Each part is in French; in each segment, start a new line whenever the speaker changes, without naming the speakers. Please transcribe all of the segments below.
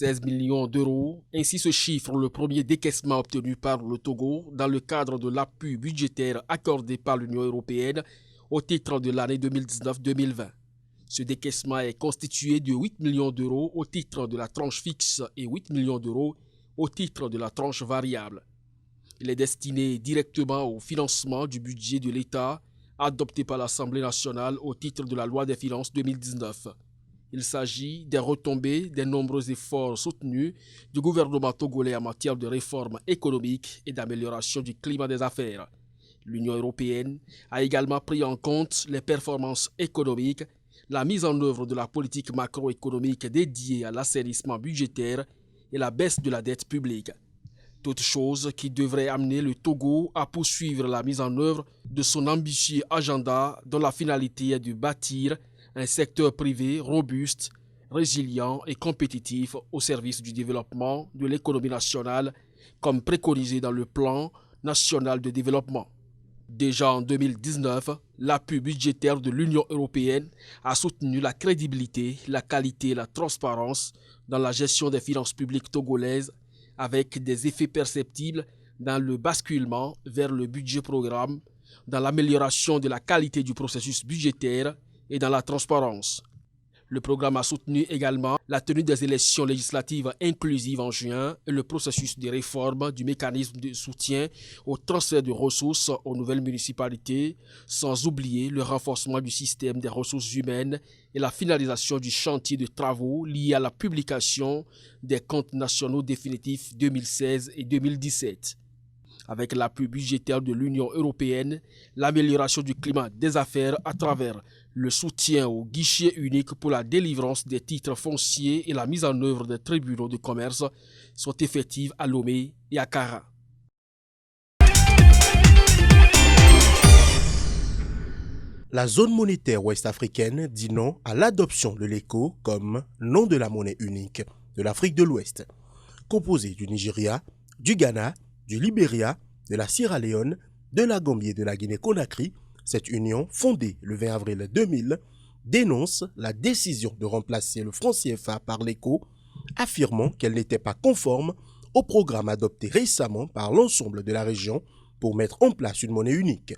16 millions d'euros. Ainsi se chiffre le premier décaissement obtenu par le Togo dans le cadre de l'appui budgétaire accordé par l'Union européenne au titre de l'année 2019-2020. Ce décaissement est constitué de 8 millions d'euros au titre de la tranche fixe et 8 millions d'euros au titre de la tranche variable. Il est destiné directement au financement du budget de l'État adopté par l'Assemblée nationale au titre de la loi des finances 2019. Il s'agit des retombées des nombreux efforts soutenus du gouvernement togolais en matière de réforme économique et d'amélioration du climat des affaires. L'Union européenne a également pris en compte les performances économiques, la mise en œuvre de la politique macroéconomique dédiée à l'assainissement budgétaire et la baisse de la dette publique. Toutes choses qui devraient amener le Togo à poursuivre la mise en œuvre de son ambitieux agenda dont la finalité est de bâtir un secteur privé robuste, résilient et compétitif au service du développement de l'économie nationale comme préconisé dans le plan national de développement. Déjà en 2019, l'appui budgétaire de l'Union européenne a soutenu la crédibilité, la qualité et la transparence dans la gestion des finances publiques togolaises avec des effets perceptibles dans le basculement vers le budget programme, dans l'amélioration de la qualité du processus budgétaire et dans la transparence. Le programme a soutenu également la tenue des élections législatives inclusives en juin et le processus de réforme du mécanisme de soutien au transfert de ressources aux nouvelles municipalités, sans oublier le renforcement du système des ressources humaines et la finalisation du chantier de travaux liés à la publication des comptes nationaux définitifs 2016 et 2017. Avec l'appui budgétaire de l'Union européenne, l'amélioration du climat des affaires à travers le soutien au guichet unique pour la délivrance des titres fonciers et la mise en œuvre des tribunaux de commerce sont effectives à Lomé et à Kara.
La zone monétaire ouest-africaine dit non à l'adoption de l'ECO comme nom de la monnaie unique de l'Afrique de l'Ouest, composée du Nigeria, du Ghana, du Libéria, de la Sierra Leone, de la Gambie et de la Guinée-Conakry. Cette union, fondée le 20 avril 2000, dénonce la décision de remplacer le franc CFA par l'ECO, affirmant qu'elle n'était pas conforme au programme adopté récemment par l'ensemble de la région pour mettre en place une monnaie unique.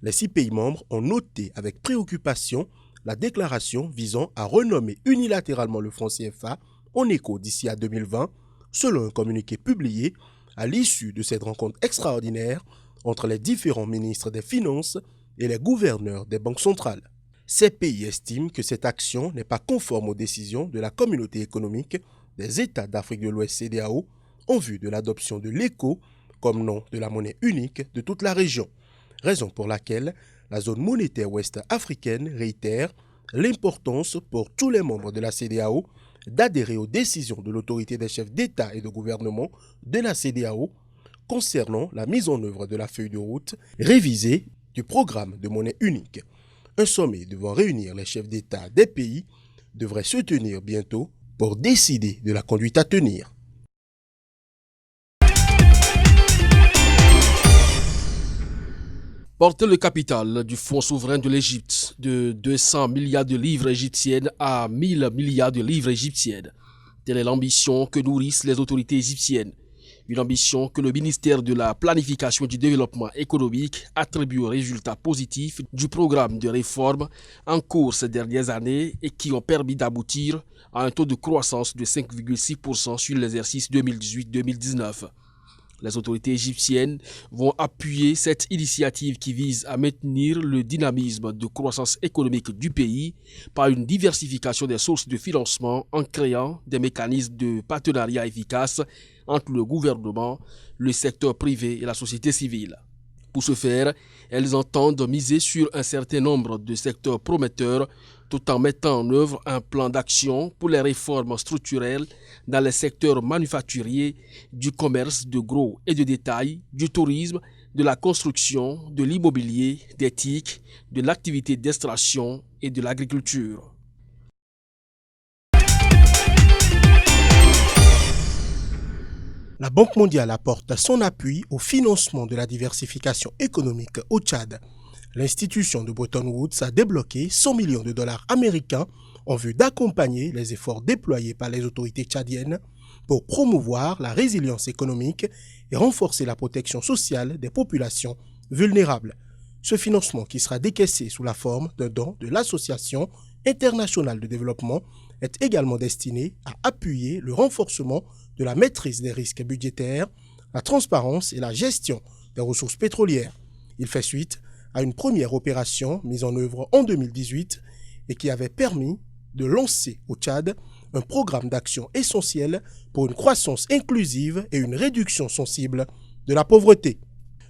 Les 6 pays membres ont noté avec préoccupation la déclaration visant à renommer unilatéralement le franc CFA en ECO d'ici à 2020, selon un communiqué publié à l'issue de cette rencontre extraordinaire entre les différents ministres des Finances et les gouverneurs des banques centrales. Ces pays estiment que cette action n'est pas conforme aux décisions de la Communauté économique des États d'Afrique de l'Ouest CEDEAO en vue de l'adoption de l'ECO comme nom de la monnaie unique de toute la région, raison pour laquelle la zone monétaire ouest-africaine réitère l'importance pour tous les membres de la CEDEAO d'adhérer aux décisions de l'autorité des chefs d'État et de gouvernement de la CEDEAO concernant la mise en œuvre de la feuille de route révisée du programme de monnaie unique. Un sommet devant réunir les chefs d'État des pays devrait se tenir bientôt pour décider de la conduite à tenir.
Porter le capital du fonds souverain de l'Égypte de 200 milliards de livres égyptiennes à 1000 milliards de livres égyptiennes. Telle est l'ambition que nourrissent les autorités égyptiennes. Une ambition que le ministère de la Planification et du Développement économique attribue aux résultats positifs du programme de réforme en cours ces dernières années et qui ont permis d'aboutir à un taux de croissance de 5,6% sur l'exercice 2018-2019. Les autorités égyptiennes vont appuyer cette initiative qui vise à maintenir le dynamisme de croissance économique du pays par une diversification des sources de financement en créant des mécanismes de partenariat efficaces entre le gouvernement, le secteur privé et la société civile. Pour ce faire, elles entendent miser sur un certain nombre de secteurs prometteurs tout en mettant en œuvre un plan d'action pour les réformes structurelles dans les secteurs manufacturiers, du commerce de gros et de détail, du tourisme, de la construction, de l'immobilier, des TIC, de l'activité d'extraction et de l'agriculture.
La Banque mondiale apporte son appui au financement de la diversification économique au Tchad. L'institution de Bretton Woods a débloqué 100 millions de dollars américains en vue d'accompagner les efforts déployés par les autorités tchadiennes pour promouvoir la résilience économique et renforcer la protection sociale des populations vulnérables. Ce financement, qui sera décaissé sous la forme d'un don de l'Association internationale de développement, est également destiné à appuyer le renforcement de la maîtrise des risques budgétaires, la transparence et la gestion des ressources pétrolières. Il fait suite à une première opération mise en œuvre en 2018 et qui avait permis de lancer au Tchad un programme d'action essentiel pour une croissance inclusive et une réduction sensible de la pauvreté,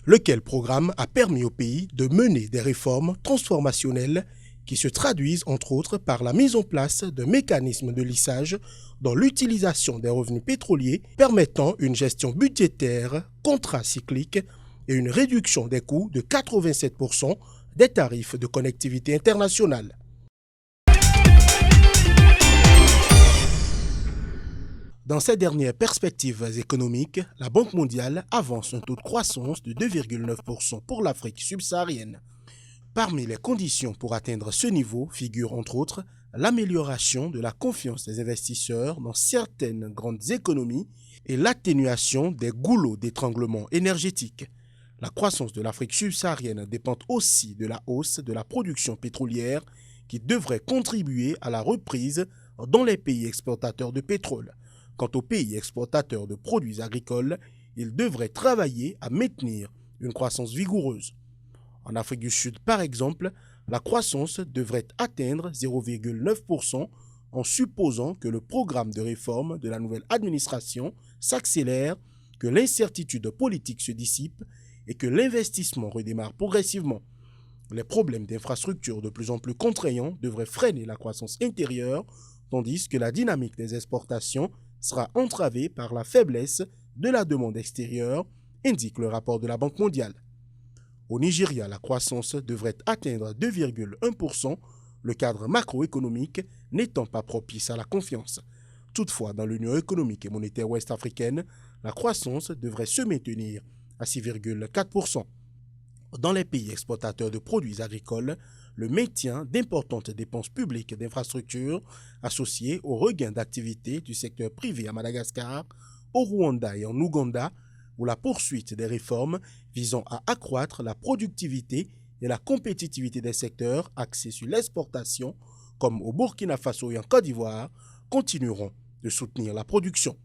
lequel programme a permis au pays de mener des réformes transformationnelles qui se traduisent entre autres par la mise en place d'un mécanisme de lissage dans l'utilisation des revenus pétroliers permettant une gestion budgétaire contracyclique et une réduction des coûts de 87% des tarifs de connectivité internationale. Dans ces dernières perspectives économiques, la Banque mondiale avance un taux de croissance de 2,9% pour l'Afrique subsaharienne. Parmi les conditions pour atteindre ce niveau figure entre autres l'amélioration de la confiance des investisseurs dans certaines grandes économies et l'atténuation des goulots d'étranglement énergétique. La croissance de l'Afrique subsaharienne dépend aussi de la hausse de la production pétrolière qui devrait contribuer à la reprise dans les pays exportateurs de pétrole. Quant aux pays exportateurs de produits agricoles, ils devraient travailler à maintenir une croissance vigoureuse. En Afrique du Sud, par exemple, la croissance devrait atteindre 0,9% en supposant que le programme de réforme de la nouvelle administration s'accélère, que l'incertitude politique se dissipe et que l'investissement redémarre progressivement. Les problèmes d'infrastructures de plus en plus contraignants devraient freiner la croissance intérieure, tandis que la dynamique des exportations sera entravée par la faiblesse de la demande extérieure, indique le rapport de la Banque mondiale. Au Nigeria, la croissance devrait atteindre 2,1%, le cadre macroéconomique n'étant pas propice à la confiance. Toutefois, dans l'Union économique et monétaire ouest-africaine, la croissance devrait se maintenir à 6,4%. Dans les pays exportateurs de produits agricoles, le maintien d'importantes dépenses publiques d'infrastructures associées au regain d'activité du secteur privé à Madagascar, au Rwanda et en Ouganda, ou la poursuite des réformes visant à accroître la productivité et la compétitivité des secteurs axés sur l'exportation, comme au Burkina Faso et en Côte d'Ivoire, continueront de soutenir la production.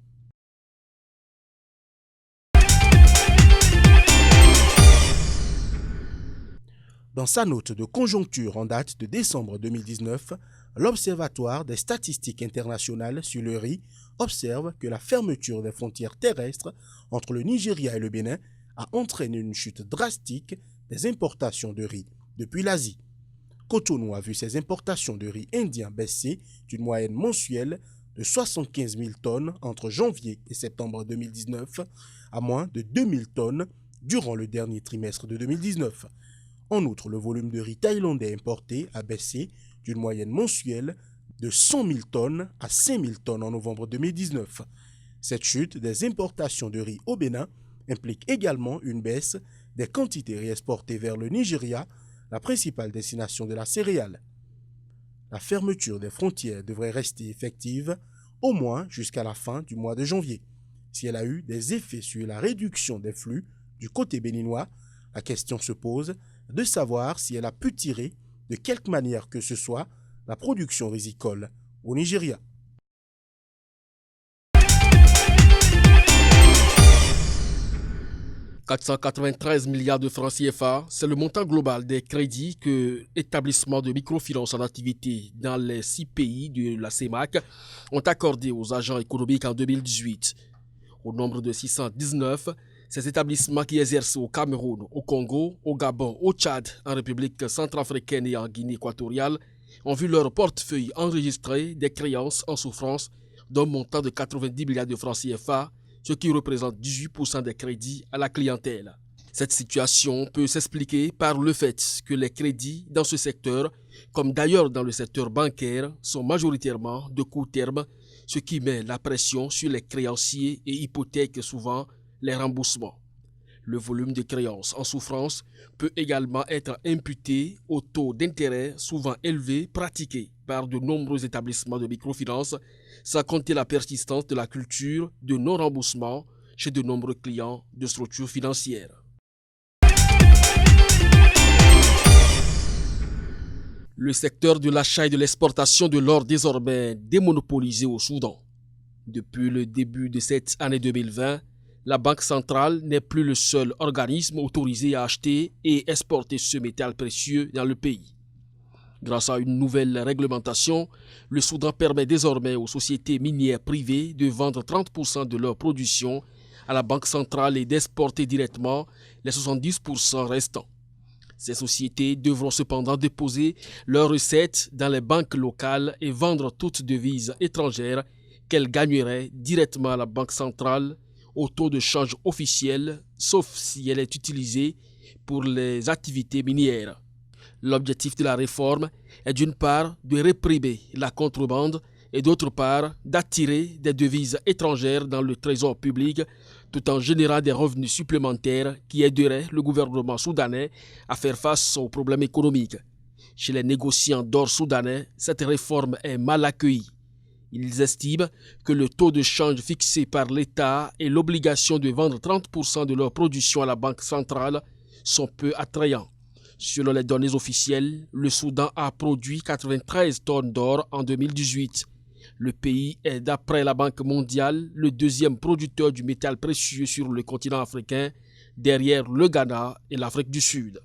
Dans sa note de conjoncture en date de décembre 2019, l'Observatoire des statistiques internationales sur le riz observe que la fermeture des frontières terrestres entre le Nigeria et le Bénin a entraîné une chute drastique des importations de riz depuis l'Asie. Cotonou a vu ses importations de riz indien baisser d'une moyenne mensuelle de 75 000 tonnes entre janvier et septembre 2019 à moins de 2 000 tonnes durant le dernier trimestre de 2019. En outre, le volume de riz thaïlandais importé a baissé d'une moyenne mensuelle de 100 000 tonnes à 5 000 tonnes en novembre 2019. Cette chute des importations de riz au Bénin implique également une baisse des quantités réexportées vers le Nigeria, la principale destination de la céréale. La fermeture des frontières devrait rester effective au moins jusqu'à la fin du mois de janvier. Si elle a eu des effets sur la réduction des flux du côté béninois, la question se pose de savoir si elle a pu tirer de quelque manière que ce soit la production rizicole au Nigeria.
« 493 milliards de francs CFA, c'est le montant global des crédits que l'établissement de microfinance en activité dans les 6 pays de la CEMAC ont accordé aux agents économiques en 2018. Au nombre de 619, ces établissements qui exercent au Cameroun, au Congo, au Gabon, au Tchad, en République centrafricaine et en Guinée équatoriale ont vu leur portefeuille enregistrer des créances en souffrance d'un montant de 90 milliards de francs CFA, ce qui représente 18% des crédits à la clientèle. Cette situation peut s'expliquer par le fait que les crédits dans ce secteur, comme d'ailleurs dans le secteur bancaire, sont majoritairement de court terme, ce qui met la pression sur les créanciers et hypothèque souvent les remboursements. Le volume de créances en souffrance peut également être imputé au taux d'intérêt souvent élevé pratiqué par de nombreux établissements de microfinance, sans compter la persistance de la culture de non-remboursement chez de nombreux clients de structures financières. Le secteur de l'achat et de l'exportation de l'or désormais démonopolisé au Soudan. Depuis le début de cette année 2020, la Banque centrale n'est plus le seul organisme autorisé à acheter et exporter ce métal précieux dans le pays. Grâce à une nouvelle réglementation, le Soudan permet désormais aux sociétés minières privées de vendre 30% de leur production à la Banque centrale et d'exporter directement les 70% restants. Ces sociétés devront cependant déposer leurs recettes dans les banques locales et vendre toute devise étrangère qu'elles gagneraient directement à la Banque centrale au taux de change officiel, sauf si elle est utilisée pour les activités minières. L'objectif de la réforme est d'une part de réprimer la contrebande et d'autre part d'attirer des devises étrangères dans le trésor public tout en générant des revenus supplémentaires qui aideraient le gouvernement soudanais à faire face aux problèmes économiques. Chez les négociants d'or soudanais, cette réforme est mal accueillie. Ils estiment que le taux de change fixé par l'État et l'obligation de vendre 30% de leur production à la Banque centrale sont peu attrayants. Selon les données officielles, le Soudan a produit 93 tonnes d'or en 2018. Le pays est, d'après la Banque mondiale, le deuxième producteur du métal précieux sur le continent africain, derrière le Ghana et l'Afrique du Sud.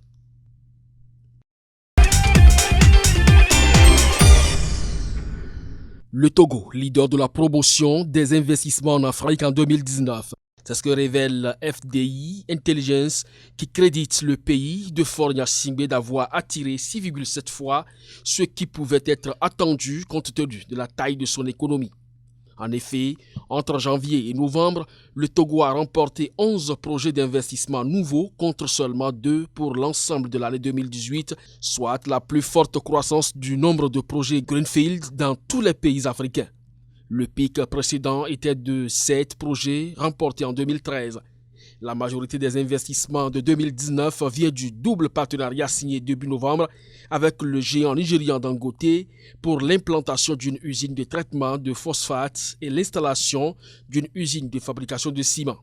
Le Togo, leader de la promotion des investissements en Afrique en 2019. C'est ce que révèle FDI Intelligence qui crédite le pays de Faure Gnassingbé d'avoir attiré 6,7 fois ce qui pouvait être attendu compte tenu de la taille de son économie. En effet, entre janvier et novembre, le Togo a remporté 11 projets d'investissement nouveaux contre seulement 2 pour l'ensemble de l'année 2018, soit la plus forte croissance du nombre de projets Greenfield dans tous les pays africains. Le pic précédent était de 7 projets remportés en 2013. La majorité des investissements de 2019 vient du double partenariat signé début novembre avec le géant nigérian Dangote pour l'implantation d'une usine de traitement de phosphate et l'installation d'une usine de fabrication de ciment.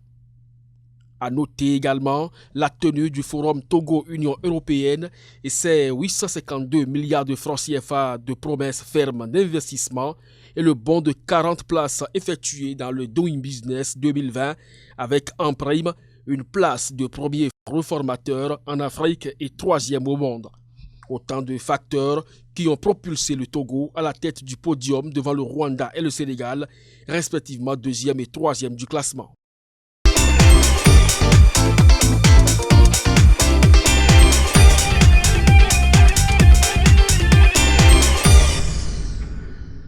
À noter également la tenue du forum Togo-Union européenne et ses 852 milliards de francs CFA de promesses fermes d'investissement et le bond de 40 places effectué dans le Doing Business 2020 avec en prime une place de premier reformateur en Afrique et 3e au monde. Autant de facteurs qui ont propulsé le Togo à la tête du podium devant le Rwanda et le Sénégal, respectivement 2e et 3e du classement.